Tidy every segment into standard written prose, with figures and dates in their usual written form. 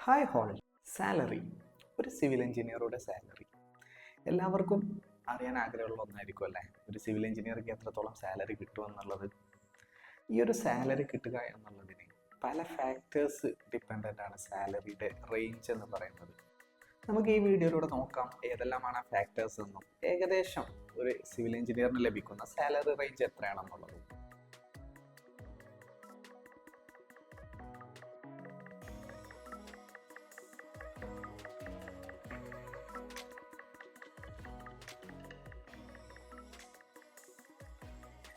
Hi all. Salary, ഒരു civil എഞ്ചിനീയറുടെ salary എല്ലാവർക്കും അറിയാൻ ആഗ്രഹമുള്ള ഒന്നായിരിക്കും അല്ലേ? ഒരു സിവിൽ എഞ്ചിനീയർക്ക് എത്രത്തോളം സാലറി കിട്ടുമെന്നുള്ളത്. ഈ ഒരു സാലറി കിട്ടുക എന്നുള്ളതിന് പല ഫാക്ടേഴ്സ് ഡിപ്പെൻഡൻ്റ് ആണ് സാലറിയുടെ റേഞ്ച് എന്ന് പറയുന്നത്. നമുക്ക് ഈ വീഡിയോയിലൂടെ നോക്കാം ഏതെല്ലാമാണ് ആ ഫാക്ടേഴ്സ് എന്നും ഏകദേശം ഒരു സിവിൽ എഞ്ചിനീയറിന് ലഭിക്കുന്ന സാലറി റേഞ്ച് എത്രയാണെന്നുള്ളതും.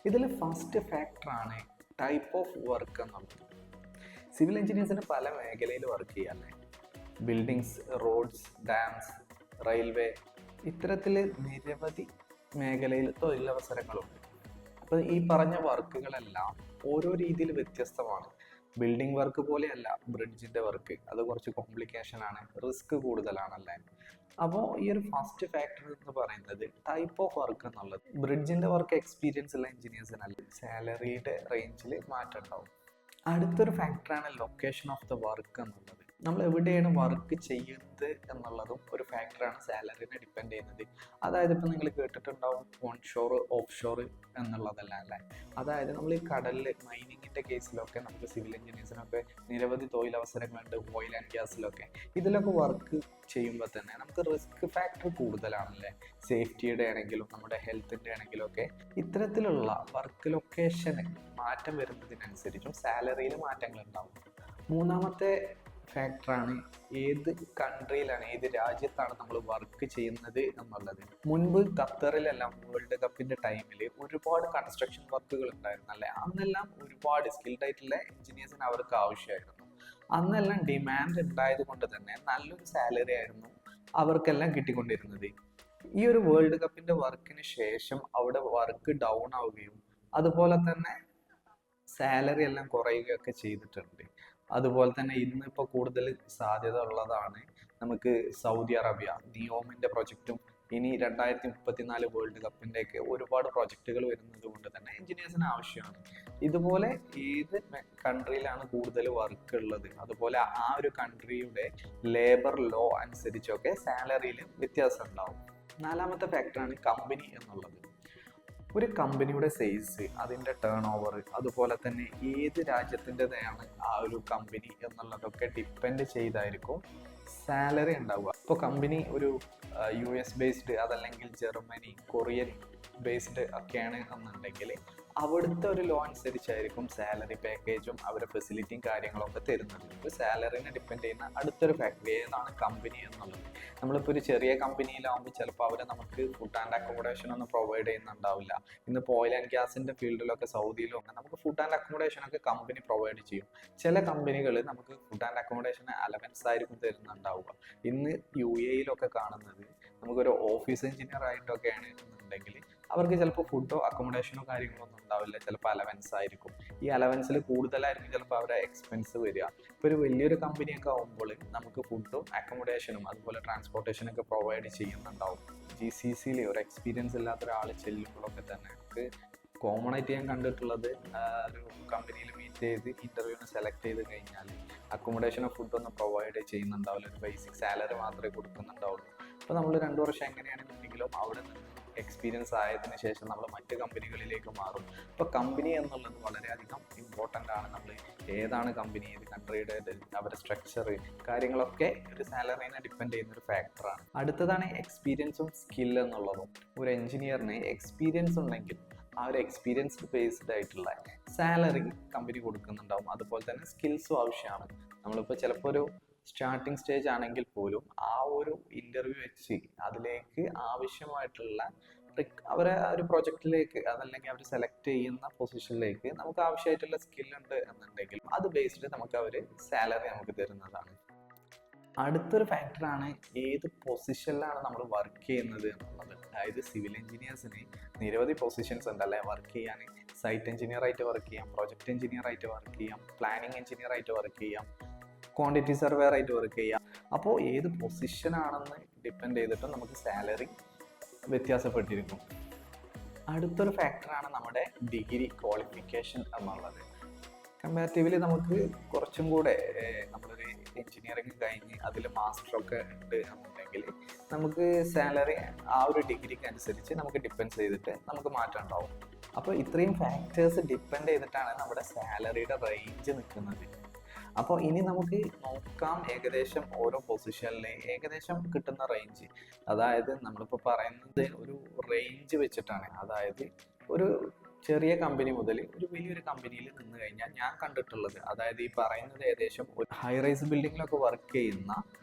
ഇതിൽ ഫസ്റ്റ് ഫാക്ടറാണ് ടൈപ്പ് ഓഫ് വർക്ക് എന്നുള്ളത്. സിവിൽ എഞ്ചിനീയേഴ്സിന് പല മേഖലയിൽ വർക്ക് ചെയ്യാല്ലേ. ബിൽഡിങ്സ്, റോഡ്സ്, ഡാംസ്, റെയിൽവേ, ഇത്തരത്തിൽ നിരവധി മേഖലയിൽ തൊഴിലവസരങ്ങളുണ്ട്. അപ്പോൾ ഈ പറഞ്ഞ വർക്കുകളെല്ലാം ഓരോ രീതിയിൽ വ്യത്യസ്തമാണ്. ബിൽഡിംഗ് വർക്ക് പോലെയല്ല ബ്രിഡ്ജിൻ്റെ വർക്ക്, അത് കുറച്ച് കോംപ്ലിക്കേഷൻ ആണ്, റിസ്ക് കൂടുതലാണല്ലേ. അപ്പോൾ ഈ ഒരു ഫസ്റ്റ് ഫാക്ടർ എന്ന് പറയുന്നത് ടൈപ്പ് ഓഫ് വർക്ക് എന്നുള്ളത്. ബ്രിഡ്ജിൻ്റെ വർക്ക് എക്സ്പീരിയൻസ് ഉള്ള എഞ്ചിനീയേഴ്സിനല്ല സാലറിയുടെ റേഞ്ചിൽ മാറ്റം ഉണ്ടാവും. അടുത്തൊരു ഫാക്ടറാണ് ലൊക്കേഷൻ ഓഫ് ദ വർക്ക് എന്നുള്ളത്. നമ്മൾ എവിടെയാണ് വർക്ക് ചെയ്യുന്നത് എന്നുള്ളതും ഒരു ഫാക്ടറാണ് സാലറിനെ ഡിപ്പെൻഡ് ചെയ്യുന്നത്. അതായത് ഇപ്പോൾ നിങ്ങൾ കേട്ടിട്ടുണ്ടാവും ഓൺ ഷോർ, ഓഫ് ഷോർ എന്നുള്ളതല്ല അല്ലേ. അതായത് നമ്മൾ ഈ കടലിൽ മൈനിങ്ങിൻ്റെ കേസിലൊക്കെ നമുക്ക് സിവിൽ എഞ്ചിനീയേഴ്സിനൊക്കെ നിരവധി തൊഴിലവസരങ്ങളുണ്ട്. ഓയിൽ ആൻഡ് ഗ്യാസിലൊക്കെ ഇതിലൊക്കെ വർക്ക് ചെയ്യുമ്പോൾ തന്നെ നമുക്ക് റിസ്ക് ഫാക്ടർ കൂടുതലാണല്ലേ. സേഫ്റ്റിയുടെ ആണെങ്കിലും നമ്മുടെ ഹെൽത്തിൻ്റെ ആണെങ്കിലും ഒക്കെ ഇത്തരത്തിലുള്ള വർക്ക് ലൊക്കേഷന് മാറ്റം വരുന്നതിനനുസരിച്ചും സാലറിയിൽ മാറ്റങ്ങൾ ഉണ്ടാവും. മൂന്നാമത്തെ ഫാക്ടറാണ് ഏത് കൺട്രിയിലാണ്, ഏത് രാജ്യത്താണ് നമ്മൾ വർക്ക് ചെയ്യുന്നത് എന്നുള്ളത്. മുൻപ് ഖത്തറിലെല്ലാം വേൾഡ് കപ്പിൻ്റെ ടൈമിൽ ഒരുപാട് കൺസ്ട്രക്ഷൻ വർക്കുകൾ ഉണ്ടായിരുന്നു അല്ലേ. അന്നെല്ലാം ഒരുപാട് സ്കിൽഡ് ആയിട്ടുള്ള എഞ്ചിനീയേഴ്സിന് അവർക്ക് ആവശ്യമായിരുന്നു. അന്നെല്ലാം ഡിമാൻഡ് ഉണ്ടായത് കൊണ്ട് തന്നെ നല്ലൊരു സാലറി ആയിരുന്നു അവർക്കെല്ലാം കിട്ടിക്കൊണ്ടിരുന്നത്. ഈ ഒരു വേൾഡ് കപ്പിൻ്റെ വർക്കിന് ശേഷം അവിടെ വർക്ക് ഡൗൺ ആവുകയും അതുപോലെ തന്നെ സാലറി എല്ലാം കുറയുകയൊക്കെ ചെയ്തിട്ടുണ്ട്. അതുപോലെ തന്നെ ഇന്നിപ്പോൾ കൂടുതൽ സാധ്യത ഉള്ളതാണ് നമുക്ക് സൗദി അറേബ്യ നിയോമിൻ്റെ പ്രൊജക്റ്റും ഇനി 2034 വേൾഡ് കപ്പിൻ്റെ ഒക്കെ ഒരുപാട് പ്രൊജക്റ്റുകൾ വരുന്നത് കൊണ്ട് തന്നെ എഞ്ചിനീയേഴ്സിന് ആവശ്യമാണ്. ഇതുപോലെ ഏത് കൺട്രിയിലാണ് കൂടുതൽ വർക്ക് ഉള്ളത്, അതുപോലെ ആ ഒരു കൺട്രിയുടെ ലേബർ ലോ അനുസരിച്ചൊക്കെ സാലറിയിൽ വ്യത്യാസം ഉണ്ടാവും. നാലാമത്തെ ഫാക്ടറാണ് കമ്പനി എന്നുള്ളത്. ഒരു കമ്പനിയുടെ സൈസ്, അതിൻ്റെ ടേൺ ഓവർ, അതുപോലെ തന്നെ ഏത് രാജ്യത്തിൻ്റെതാണ് ആ ഒരു കമ്പനി എന്നുള്ളതൊക്കെ ഡിപ്പെൻഡ് ചെയ്തായിരിക്കും സാലറി ഉണ്ടാവുക. ഇപ്പോൾ കമ്പനി ഒരു US ബേസ്ഡ്, അതല്ലെങ്കിൽ ജർമ്മനി, കൊറിയൻ ബേസ്ഡ് ഒക്കെയാണ് എന്നുണ്ടെങ്കിൽ അവിടുത്തെ ഒരു ലോ അനുസരിച്ചായിരിക്കും സാലറി പാക്കേജും അവരുടെ ഫെസിലിറ്റിയും കാര്യങ്ങളൊക്കെ തരുന്നത്. ഇപ്പോൾ സാലറിനെ ഡിപ്പെൻഡ് ചെയ്യുന്ന അടുത്തൊരു ഫാക്ടർ ഏതാണ് കമ്പനി എന്നുള്ളത്. നമ്മളിപ്പോൾ ഒരു ചെറിയ കമ്പനിയിലാവുമ്പോൾ ചിലപ്പോൾ അവർ നമുക്ക് ഫുഡ് ആൻഡ് അക്കോമഡേഷൻ ഒന്നും പ്രൊവൈഡ് ചെയ്യുന്നുണ്ടാവില്ല. ഇന്നിപ്പോൾ ഓയിൽ ആൻഡ് ഗ്യാസിൻ്റെ ഫീൽഡിലൊക്കെ സൗദിയിലും ഒക്കെ നമുക്ക് ഫുഡ് ആൻഡ് അക്കോമഡേഷൻ ഒക്കെ കമ്പനി പ്രൊവൈഡ് ചെയ്യും. ചില കമ്പനികൾ നമുക്ക് ഫുഡ് ആൻഡ് അക്കോമഡേഷൻ അലവൻസ് ആയിരിക്കും തരുന്നുണ്ടാവുക. ഇന്ന് UAE കാണുന്നത് നമുക്കൊരു ഓഫീസ് എഞ്ചിനീയർ ആയിട്ടൊക്കെയാണ് എന്നുണ്ടെങ്കിൽ അവർക്ക് ചിലപ്പോൾ ഫുഡോ അക്കോമഡേഷനോ കാര്യങ്ങളോ ഒന്നും ഉണ്ടാവില്ല, ചിലപ്പോൾ അലവൻസ് ആയിരിക്കും. ഈ അലവൻസിൽ കൂടുതലായിരിക്കും ചിലപ്പോൾ അവരുടെ എക്സ്പെൻസ് വരിക. ഇപ്പോൾ ഒരു വലിയൊരു കമ്പനിയൊക്കെ ആകുമ്പോൾ നമുക്ക് ഫുഡും അക്കോമഡേഷനും അതുപോലെ ട്രാൻസ്പോർട്ടേഷനൊക്കെ പ്രൊവൈഡ് ചെയ്യുന്നുണ്ടാവും. GCCയിൽ ഒരു എക്സ്പീരിയൻസ് ഇല്ലാത്ത ഒരാൾ ചെല്ലുമ്പോഴൊക്കെ തന്നെ നമുക്ക് കോമൺ ആയിട്ട് ഞാൻ കണ്ടിട്ടുള്ളത് ഒരു കമ്പനിയിൽ മീറ്റ് ചെയ്ത് ഇൻ്റർവ്യൂവിന് സെലക്ട് ചെയ്ത് കഴിഞ്ഞാൽ അക്കോമഡേഷനോ ഫുഡൊന്നും പ്രൊവൈഡ് ചെയ്യുന്നുണ്ടാവില്ല, ഒരു ബേസിക് സാലറി മാത്രമേ കൊടുക്കുന്നുണ്ടാവുള്ളൂ. അപ്പോൾ നമ്മൾ 2 വർഷം എങ്ങനെയാണെന്നുണ്ടെങ്കിലും അവിടെ നിന്ന് എക്സ്പീരിയൻസ് ആയതിനു ശേഷം നമ്മൾ മറ്റ് കമ്പനികളിലേക്ക് മാറും. അപ്പോൾ കമ്പനി എന്നുള്ളത് വളരെയധികം ഇമ്പോർട്ടൻ്റ് ആണ്. നമ്മൾ ഏതാണ് കമ്പനി, ഏത് കൺട്രിയുടെ, അവരുടെ സ്ട്രക്ചർ കാര്യങ്ങളൊക്കെ ഒരു സാലറിനെ ഡിപ്പെൻഡ് ചെയ്യുന്ന ഒരു ഫാക്ടറാണ്. അടുത്തതാണ് എക്സ്പീരിയൻസും സ്കിൽ എന്നുള്ളതും. ഒരു എഞ്ചിനീയറിന് എക്സ്പീരിയൻസ് ഉണ്ടെങ്കിൽ ആ ഒരു എക്സ്പീരിയൻസ് ബേസ്ഡ് ആയിട്ടുള്ള സാലറി കമ്പനി കൊടുക്കുന്നുണ്ടാവും. അതുപോലെ തന്നെ സ്കിൽസും ആവശ്യമാണ്. നമ്മളിപ്പോൾ ചിലപ്പോൾ ഒരു സ്റ്റാർട്ടിങ് സ്റ്റേജ് ആണെങ്കിൽ പോലും ആ ഒരു ഇൻ്റർവ്യൂ വെച്ച് അതിലേക്ക് ആവശ്യമായിട്ടുള്ള അവരെ ആ ഒരു പ്രൊജക്റ്റിലേക്ക് അതല്ലെങ്കിൽ അവർ സെലക്ട് ചെയ്യുന്ന പൊസിഷനിലേക്ക് നമുക്ക് ആവശ്യമായിട്ടുള്ള സ്കില്ലുണ്ട് എന്നുണ്ടെങ്കിൽ അത് ബേസ്ഡ് നമുക്ക് അവർ സാലറി നമുക്ക് തരുന്നതാണ്. അടുത്തൊരു ഫാക്ടറാണ് ഏത് പൊസിഷനിലാണ് നമ്മൾ വർക്ക് ചെയ്യുന്നത് എന്നുള്ളത്. അതായത് സിവിൽ എഞ്ചിനീയേഴ്സിന് നിരവധി പൊസിഷൻസ് ഉണ്ടല്ലേ വർക്ക് ചെയ്യാൻ. സൈറ്റ് എഞ്ചിനീയർ ആയിട്ട് വർക്ക് ചെയ്യാം, പ്രൊജക്ട് എഞ്ചിനീയർ ആയിട്ട് വർക്ക് ചെയ്യാം, പ്ലാനിങ് എഞ്ചിനീയർ ആയിട്ട് വർക്ക് ചെയ്യാം, ക്വാണ്ടിറ്റി സർവേയർ ആയിട്ട് വർക്ക് ചെയ്യാം. അപ്പോൾ ഏത് പൊസിഷനാണെന്ന് ഡിപ്പെൻഡ് ചെയ്തിട്ടും നമുക്ക് സാലറി വ്യത്യാസപ്പെട്ടിരിക്കും. അടുത്തൊരു ഫാക്ടറാണ് നമ്മുടെ ഡിഗ്രി ക്വാളിഫിക്കേഷൻ എന്നുള്ളത്. കമ്പാരിറ്റീവ്ലി നമുക്ക് കുറച്ചും കൂടെ നമ്മളൊരു എഞ്ചിനീയറിംഗ് കഴിഞ്ഞ് അതിൽ മാസ്റ്ററൊക്കെ ഉണ്ട് എന്നുണ്ടെങ്കിൽ നമുക്ക് സാലറി ആ ഒരു ഡിഗ്രിക്ക് അനുസരിച്ച് നമുക്ക് ഡിപ്പെൻഡ് ചെയ്തിട്ട് നമുക്ക് മാറ്റം ഉണ്ടാവും. അപ്പോൾ ഇത്രയും ഫാക്ടേഴ്സ് ഡിപ്പെൻഡ് ചെയ്തിട്ടാണ് നമ്മുടെ സാലറിയുടെ റേഞ്ച് നിൽക്കുന്നത്. അപ്പോൾ ഇനി നമുക്ക് നോക്കാം ഏകദേശം ഓരോ പൊസിഷനിലെ ഏകദേശം കിട്ടുന്ന റേഞ്ച്. അതായത് നമ്മളിപ്പോൾ പറയുന്നത് ഒരു റേഞ്ച് വെച്ചിട്ടാണ്. അതായത് ഒരു ചെറിയ കമ്പനി മുതൽ ഒരു വലിയൊരു കമ്പനിയിൽ നിന്ന് കഴിഞ്ഞാൽ ഞാൻ കണ്ടിട്ടുള്ളത്, അതായത് ഈ പറയുന്നത് ഏകദേശം ഒരു ഹൈ റൈസ് ബിൽഡിങ്ങിലൊക്കെ വർക്ക് ചെയ്യുന്ന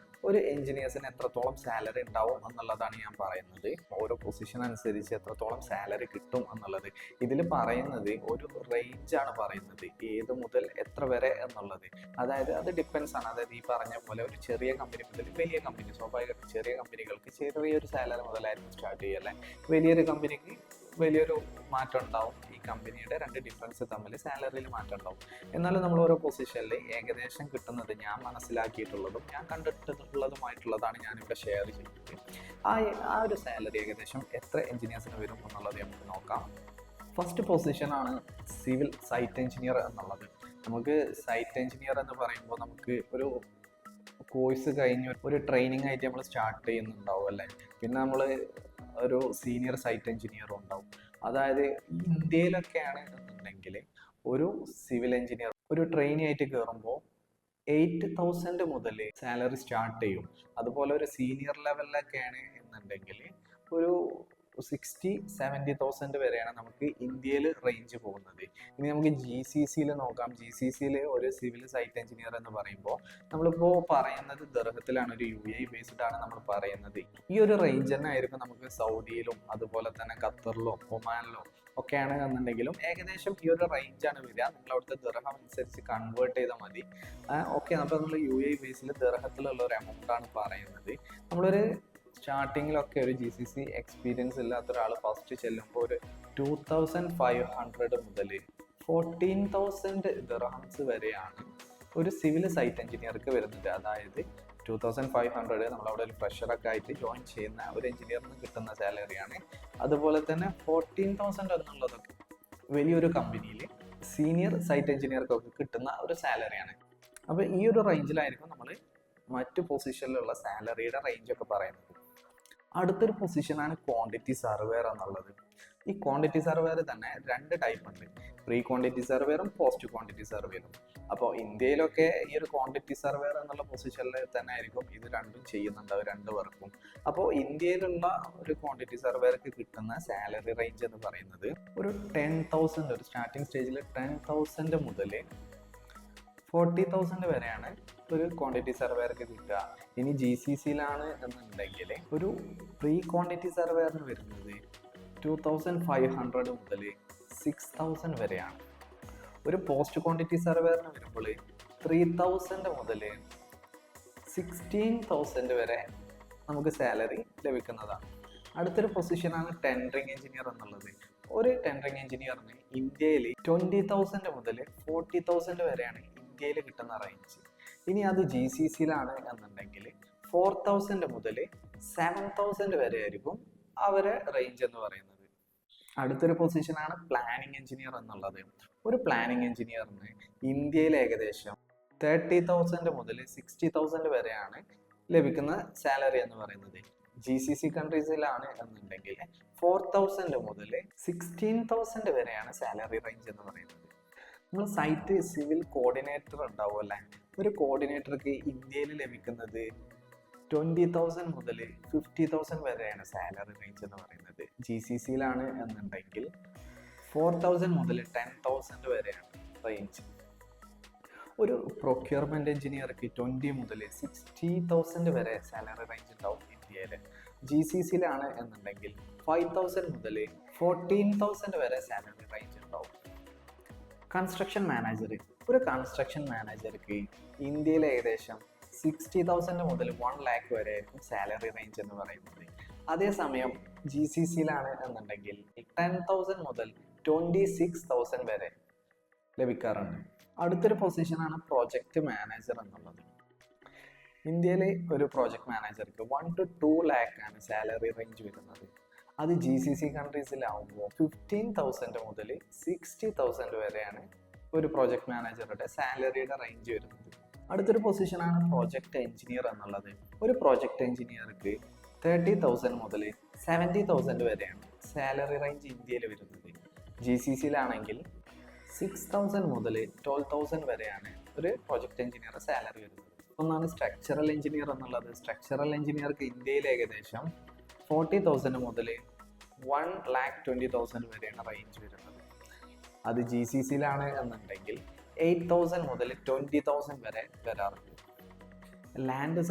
ഒരു എഞ്ചിനീയേഴ്സിന് എത്രത്തോളം സാലറി ഉണ്ടാവും എന്നുള്ളതാണ് ഞാൻ പറയുന്നത്. ഓരോ പൊസിഷൻ അനുസരിച്ച് എത്രത്തോളം സാലറി കിട്ടും എന്നുള്ളത് ഇതിൽ പറയുന്നത് ഒരു റേഞ്ചാണ് പറയുന്നത്, ഏത് മുതൽ എത്ര വരെ എന്നുള്ളത്. അതായത് അത് ഡിപ്പെൻസ് ആണ്. അതായത് ഈ പറഞ്ഞ പോലെ ഒരു ചെറിയ കമ്പനി മുതൽ വലിയ കമ്പനി, സ്വാഭാവികമായിട്ടും ചെറിയ കമ്പനികൾക്ക് ചെറിയൊരു സാലറി മുതലായിരുന്നു സ്റ്റാർട്ട് ചെയ്യല്ലേ. വലിയൊരു കമ്പനിക്ക് വലിയൊരു മാറ്റം ഉണ്ടാവും. ഈ കമ്പനിയുടെ രണ്ട് ഡിഫറൻസ് തമ്മിൽ സാലറിയിൽ മാറ്റം ഉണ്ടാവും. എന്നാലും നമ്മൾ ഓരോ പൊസിഷനിൽ ഏകദേശം കിട്ടുന്നത് ഞാൻ മനസ്സിലാക്കിയിട്ടുള്ളതും ഞാൻ കണ്ടിട്ടുള്ളതുമായിട്ടുള്ളതാണ് ഞാനിവിടെ ഷെയർ ചെയ്യുന്നത്. ആ ഒരു സാലറി ഏകദേശം എത്ര എഞ്ചിനീയേഴ്സിന് വരും എന്നുള്ളത് നമുക്ക് നോക്കാം. ഫസ്റ്റ് പൊസിഷനാണ് സിവിൽ സൈറ്റ് എഞ്ചിനീയർ എന്നുള്ളത്. നമുക്ക് സൈറ്റ് എഞ്ചിനീയർ എന്ന് പറയുമ്പോൾ നമുക്ക് ഒരു കോഴ്സ് കഴിഞ്ഞ് ഒരു ട്രെയിനിങ് ആയിട്ട് നമ്മൾ സ്റ്റാർട്ട് ചെയ്യുന്നുണ്ടാവും അല്ലേ. പിന്നെ നമ്മൾ ഒരു സീനിയർ സൈറ്റ് എഞ്ചിനീയറും ഉണ്ടാവും. അതായത് ഇന്ത്യയിലൊക്കെയാണ് എന്നുണ്ടെങ്കിൽ ഒരു സിവിൽ എഞ്ചിനീയർ ഒരു ട്രെയിനി ആയിട്ട് കയറുമ്പോൾ 8,000 മുതൽ സാലറി സ്റ്റാർട്ട് ചെയ്യും. അതുപോലെ ഒരു സീനിയർ ലെവലിലൊക്കെയാണ് എന്നുണ്ടെങ്കിൽ ഒരു 60-70,000 വരെയാണ് നമുക്ക് ഇന്ത്യയിൽ റേഞ്ച് പോകുന്നത്. ഇനി നമുക്ക് GCCയിൽ നോക്കാം. GCCയിൽ ഒരു സിവിൽ സൈറ്റ് എഞ്ചിനീയർ എന്ന് പറയുമ്പോൾ നമ്മളിപ്പോൾ പറയുന്നത് ദർഹത്തിലാണ്, ഒരു UAE ബേസ്ഡ് ആണ് നമ്മൾ പറയുന്നത്. ഈ ഒരു റേഞ്ച് തന്നെ ആയിരിക്കും നമുക്ക് സൗദിയിലും അതുപോലെ തന്നെ ഖത്തറിലോ ഒമാനിലോ ഒക്കെയാണ് എന്നുണ്ടെങ്കിലും ഏകദേശം ഈ ഒരു റേഞ്ചാണ് വരിക. നിങ്ങൾ അവിടുത്തെ ദർഹം അനുസരിച്ച് കൺവേർട്ട് ചെയ്താൽ മതി. ഓക്കെ, അപ്പോൾ നമ്മൾ UAE ബേസിൽ ദർഹത്തിലുള്ള ഒരു എമൗണ്ടാണ് പറയുന്നത്. നമ്മളൊരു സ്റ്റാർട്ടിങ്ങിലൊക്കെ ഒരു GCC എക്സ്പീരിയൻസ് ഇല്ലാത്ത ഒരാൾ ഫസ്റ്റ് ചെല്ലുമ്പോൾ ഒരു 2,500 മുതൽ 14,000 ദിർഹംസ് വരെയാണ് ഒരു സിവിൽ സൈറ്റ് എഞ്ചിനീയർക്ക് വരുന്നത്. അതായത് 2,500 നമ്മളവിടെ ഒരു ഫ്രഷറൊക്കെ ആയിട്ട് ജോയിൻ ചെയ്യുന്ന ഒരു എഞ്ചിനീയറിന് കിട്ടുന്ന സാലറിയാണ്. അതുപോലെ തന്നെ 14,000 എന്നുള്ളതൊക്കെ വലിയൊരു കമ്പനിയിൽ സീനിയർ സൈറ്റ് എഞ്ചിനീയർക്കൊക്കെ കിട്ടുന്ന ഒരു സാലറിയാണ്. അപ്പോൾ ഈ ഒരു റേഞ്ചിലായിരിക്കും നമ്മൾ മറ്റു പൊസിഷനിലുള്ള സാലറിയുടെ റേഞ്ചൊക്കെ പറയുന്നത്. അടുത്തൊരു പൊസിഷനാണ് ക്വാണ്ടിറ്റി സർവേയർ എന്നുള്ളത്. ഈ ക്വാണ്ടിറ്റി സർവേയർ തന്നെ രണ്ട് ടൈപ്പ് ഉണ്ട്, പ്രീ ക്വാണ്ടിറ്റി സർവേയറും പോസ്റ്റ് ക്വാണ്ടിറ്റി സർവേയറും. അപ്പോൾ ഇന്ത്യയിലൊക്കെ ഈ ഒരു ക്വാണ്ടിറ്റി സർവേയർ എന്നുള്ള പൊസിഷനിൽ തന്നെ ആയിരിക്കും ഇത് രണ്ടും ചെയ്യുന്നുണ്ട്, രണ്ട് വർക്കും. അപ്പോൾ ഇന്ത്യയിലുള്ള ഒരു ക്വാണ്ടിറ്റി സർവേയർക്ക് കിട്ടുന്ന സാലറി റേഞ്ച് എന്ന് പറയുന്നത് ഒരു 10,000, ഒരു സ്റ്റാർട്ടിംഗ് സ്റ്റേജിൽ 10,000 മുതൽ 40,000 വരെയാണ് ഒരു ക്വാണ്ടിറ്റി സർവേയർക്ക് കിട്ടുക. ഇനി GCCയിലാണ് എന്നുണ്ടെങ്കിൽ ഒരു പ്രീ ക്വാണ്ടിറ്റി സർവേയറിന് വരുന്നത് 2,500 മുതൽ 6,000 വരെയാണ്. ഒരു പോസ്റ്റ് ക്വാണ്ടിറ്റി സർവേയറിന് വരുമ്പോൾ 3,000 മുതൽ 16,000 വരെ നമുക്ക് സാലറി ലഭിക്കുന്നതാണ്. അടുത്തൊരു പൊസിഷനാണ് ടെൻഡറിങ് എഞ്ചിനീയർ എന്നുള്ളത്. ഒരു ടെൻഡറിങ് എഞ്ചിനീയറിന് ഇന്ത്യയിൽ 20,000 മുതൽ 40,000 വരെയാണ് ഇന്ത്യയിൽ കിട്ടുന്ന റേഞ്ച്. ഇനി അത് GCCയിലാണ് എന്നുണ്ടെങ്കിൽ 4,000 മുതൽ 7,000 വരെ ആയിരിക്കും അവരെ റേഞ്ച് എന്ന് പറയുന്നത്. അടുത്തൊരു പൊസിഷനാണ് പ്ലാനിങ് എഞ്ചിനീയർ എന്നുള്ളത്. ഒരു പ്ലാനിങ് എഞ്ചിനീയറിന് ഇന്ത്യയിൽ ഏകദേശം 30,000 മുതൽ 60,000 വരെയാണ് ലഭിക്കുന്ന സാലറി എന്ന് പറയുന്നത്. GCC കൺട്രീസിലാണ് എന്നുണ്ടെങ്കിൽ 4,000 മുതൽ 16,000 വരെയാണ് സാലറി റേഞ്ച് എന്ന് പറയുന്നത്. നമ്മൾ സൈറ്റ് സിവിൽ കോർഡിനേറ്റർ ഉണ്ടാവും അല്ലേ. ഒരു കോർഡിനേറ്റർക്ക് ഇന്ത്യയിൽ ലഭിക്കുന്നത് 20,000 മുതൽ 50,000 വരെയാണ് സാലറി റേഞ്ച് എന്ന് പറയുന്നത്. GCCയിലാണ് എന്നുണ്ടെങ്കിൽ 4,000 മുതൽ 10,000 വരെയാണ് റേഞ്ച്. ഒരു പ്രൊക്യൂർമെന്റ് എഞ്ചിനീയർക്ക് 20 മുതൽ 60,000 വരെ സാലറി റേഞ്ച് ഉണ്ടാവും ഇന്ത്യയിൽ. GCCയിലാണ് എന്നുണ്ടെങ്കിൽ 5,000 മുതൽ 14,000 വരെ സാലറി റേഞ്ച് ഉണ്ടാവും. കൺസ്ട്രക്ഷൻ മാനേജർ, ഒരു കൺസ്ട്രക്ഷൻ മാനേജർക്ക് ഇന്ത്യയിൽ ഏകദേശം 60,000 മുതൽ 1 lakh വരെ ആയിരിക്കും സാലറി റേഞ്ച് എന്ന് പറയുന്നത്. അതേസമയം GCCയിലാണ് എന്നുണ്ടെങ്കിൽ 10,000 മുതൽ 26,000 വരെ ലഭിക്കാറുണ്ട്. അടുത്തൊരു പൊസിഷനാണ് പ്രോജക്റ്റ് മാനേജർ എന്നുള്ളത്. ഇന്ത്യയിലെ ഒരു പ്രോജക്റ്റ് മാനേജർക്ക് 1 to 2 lakh ആണ് സാലറി റേഞ്ച് വരുന്നത്. അത് GCC കൺട്രീസിലാവുമ്പോൾ 15,000 മുതൽ 60,000 വരെയാണ് ഒരു പ്രോജക്റ്റ് മാനേജറുടെ സാലറിയുടെ റേഞ്ച് വരുന്നത്. അടുത്തൊരു പൊസിഷനാണ് പ്രോജക്റ്റ് എഞ്ചിനീയർ എന്നുള്ളത്. ഒരു പ്രോജക്റ്റ് എഞ്ചിനീയർക്ക് 30,000 മുതൽ 70,000 വരെയാണ് സാലറി റേഞ്ച് ഇന്ത്യയിൽ വരുന്നത്. GCCയിലാണെങ്കിൽ 6,000 മുതൽ 12,000 വരെയാണ് ഒരു പ്രോജക്റ്റ് എഞ്ചിനീയർ സാലറി വരുന്നത്. ഒന്നാണ് സ്ട്രക്ചറൽ എഞ്ചിനീയർ എന്നുള്ളത്. സ്ട്രക്ചറൽ എഞ്ചിനീയർക്ക് ഇന്ത്യയിൽ ഏകദേശം 40,000 മുതൽ 1,20,000 വരെയാണ് റേഞ്ച് വരുന്നത്. അത് GCCയിലാണ് എന്നുണ്ടെങ്കിൽ 8,000 മുതൽ 20,000 വരെ വരാറുണ്ട്. ലാൻഡ്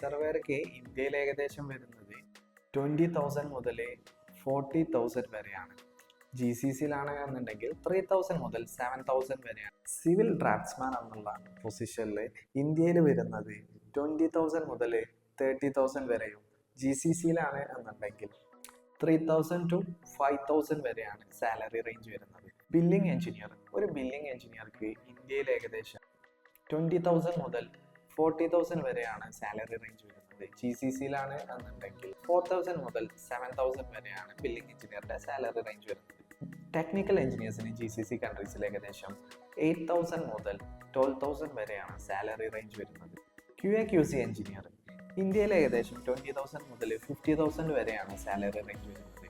സർവേയർക്ക് ഇന്ത്യയിൽ ഏകദേശം വരുന്നത് 20,000 മുതൽ 40,000 വരെയാണ്. GCCയിലാണ് എന്നുണ്ടെങ്കിൽ 3,000 മുതൽ 7,000 വരെയാണ്. സിവിൽ ഡ്രാഫ്റ്റ്സ്മാൻ എന്നുള്ള പൊസിഷനിൽ ഇന്ത്യയിൽ വരുന്നത് 20,000 മുതൽ 30,000 വരെയും GCCയിലാണ് എന്നുണ്ടെങ്കിൽ 3,000 to 5,000 വരെയാണ് സാലറി റേഞ്ച് വരുന്നത്. ബില്ലിംഗ് എഞ്ചിനീയർ, ഒരു ബില്ലിംഗ് എഞ്ചിനീയർക്ക് ഇന്ത്യയിൽ ഏകദേശം 20,000 മുതൽ 40,000 വരെയാണ് സാലറി റേഞ്ച് വരുന്നത്. GCCയിലാണ് എന്നുണ്ടെങ്കിൽ 4,000 മുതൽ 7,000 വരെയാണ് ബില്ലിംഗ് എഞ്ചിനീയറുടെ സാലറി റേഞ്ച് വരുന്നത്. ടെക്നിക്കൽ എഞ്ചിനീയേഴ്സിന് GCC കൺട്രീസിൽ ഏകദേശം 8,000 മുതൽ 12,000 വരെയാണ് സാലറി റേഞ്ച് വരുന്നത്. QA/QC എഞ്ചിനീയർ ഇന്ത്യയിൽ ഏകദേശം 20,000 മുതൽ 50,000 വരെയാണ് സാലറി റേഞ്ച് വരുന്നത്.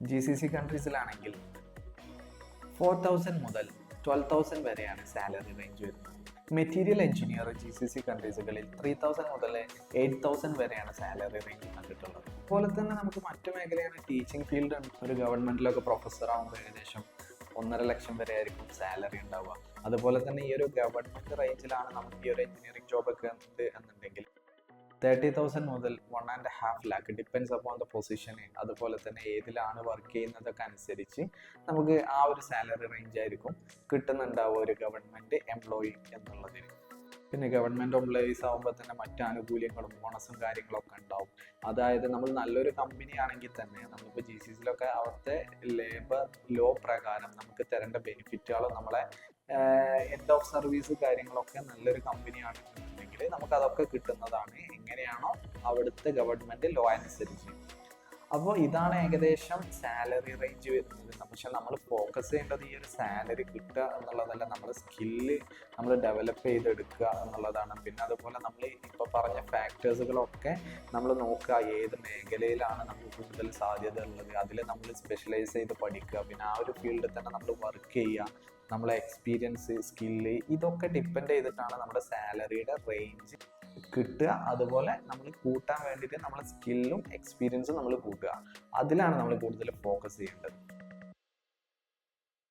GCC കൺട്രീസിലാണെങ്കിൽ 4,000 മുതൽ 12,000 വരെയാണ് സാലറി റേഞ്ച് വരുന്നത്. മെറ്റീരിയൽ എഞ്ചിനീയർ GCC കൺട്രീസുകളിൽ 3,000 മുതൽ 8,000 വരെയാണ് സാലറി റേഞ്ച് കണ്ടിട്ടുള്ളത്. അതുപോലെ തന്നെ നമുക്ക് മറ്റു മേഖലയാണ് ടീച്ചിങ് ഫീൽഡ്. ഒരു ഗവൺമെന്റിലൊക്കെ പ്രൊഫസർ ആകുമ്പോൾ ഏകദേശം 1.5 ലക്ഷം വരെ ആയിരിക്കും സാലറി ഉണ്ടാവുക. അതുപോലെ തന്നെ ഈ ഒരു ഗവൺമെന്റ് റേഞ്ചിലാണ് നമുക്ക് ഈ ഒരു എഞ്ചിനീയറിംഗ് ജോബൊക്കെ ഉണ്ട് എന്നുണ്ടെങ്കിൽ 30,000 മുതൽ 1.5 lakh depends upon the position. അതുപോലെ തന്നെ ഏതിലാണ് വർക്ക് ചെയ്യുന്നതൊക്കെ അനുസരിച്ച് നമുക്ക് ആ ഒരു സാലറി റേഞ്ച് ആയിരിക്കും കിട്ടുന്നുണ്ടാവുക ഒരു ഗവൺമെന്റ് എംപ്ലോയി എന്നുള്ളതിന്. പിന്നെ ഗവൺമെന്റ് എംപ്ലോയീസ് ആകുമ്പോൾ തന്നെ മറ്റു ആനുകൂല്യങ്ങളും ബോണസും കാര്യങ്ങളൊക്കെ ഉണ്ടാവും. അതായത് നമ്മൾ നല്ലൊരു കമ്പനി ആണെങ്കിൽ തന്നെ നമ്മളിപ്പോൾ GCCയിലൊക്കെ അവിടുത്തെ ലേബർ ലോ പ്രകാരം നമുക്ക് തരേണ്ട ബെനിഫിറ്റുകളും നമ്മളെ എൻഡ് ഓഫ് സർവീസ് കാര്യങ്ങളൊക്കെ നല്ലൊരു കമ്പനിയാണ് എന്നുണ്ടെങ്കിൽ നമുക്ക് അതൊക്കെ കിട്ടുന്നതാണ് എങ്ങനെയാണോ അവിടുത്തെ ഗവൺമെന്റ് ലോ അനുസരിച്ച്. അപ്പോൾ ഇതാണ് ഏകദേശം സാലറി റേഞ്ച് വരുന്നത്. പക്ഷെ നമ്മൾ ഫോക്കസ് ചെയ്യേണ്ടത് ഈ ഒരു സാലറി കിട്ടുക എന്നുള്ളതല്ല, നമ്മുടെ സ്കില്ല് നമ്മൾ ഡെവലപ്പ് ചെയ്തെടുക്കുക എന്നുള്ളതാണ്. പിന്നെ അതുപോലെ നമ്മൾ ഇപ്പോൾ പറഞ്ഞ ഫാക്ടേഴ്സുകളൊക്കെ നമ്മൾ നോക്കുക, ഏത് മേഖലയിലാണ് നമുക്ക് കൂടുതൽ സാധ്യത ഉള്ളത് അതിൽ നമ്മൾ സ്പെഷ്യലൈസ് ചെയ്ത് പഠിക്കുക. പിന്നെ ആ ഒരു ഫീൽഡിൽ തന്നെ നമ്മൾ വർക്ക് ചെയ്യുക. നമ്മളെ എക്സ്പീരിയൻസ്, സ്കില്ല് ഇതൊക്കെ ഡിപ്പെൻഡ് ചെയ്തിട്ടാണ് നമ്മുടെ സാലറിയുടെ റേഞ്ച് കിട്ടുക. അതുപോലെ നമ്മൾ കൂട്ടാൻ വേണ്ടിയിട്ട് നമ്മളെ സ്കില്ലും എക്സ്പീരിയൻസും നമ്മൾ കൂട്ടുക. അതിലാണ് നമ്മൾ കൂടുതൽ ഫോക്കസ് ചെയ്യേണ്ടത്.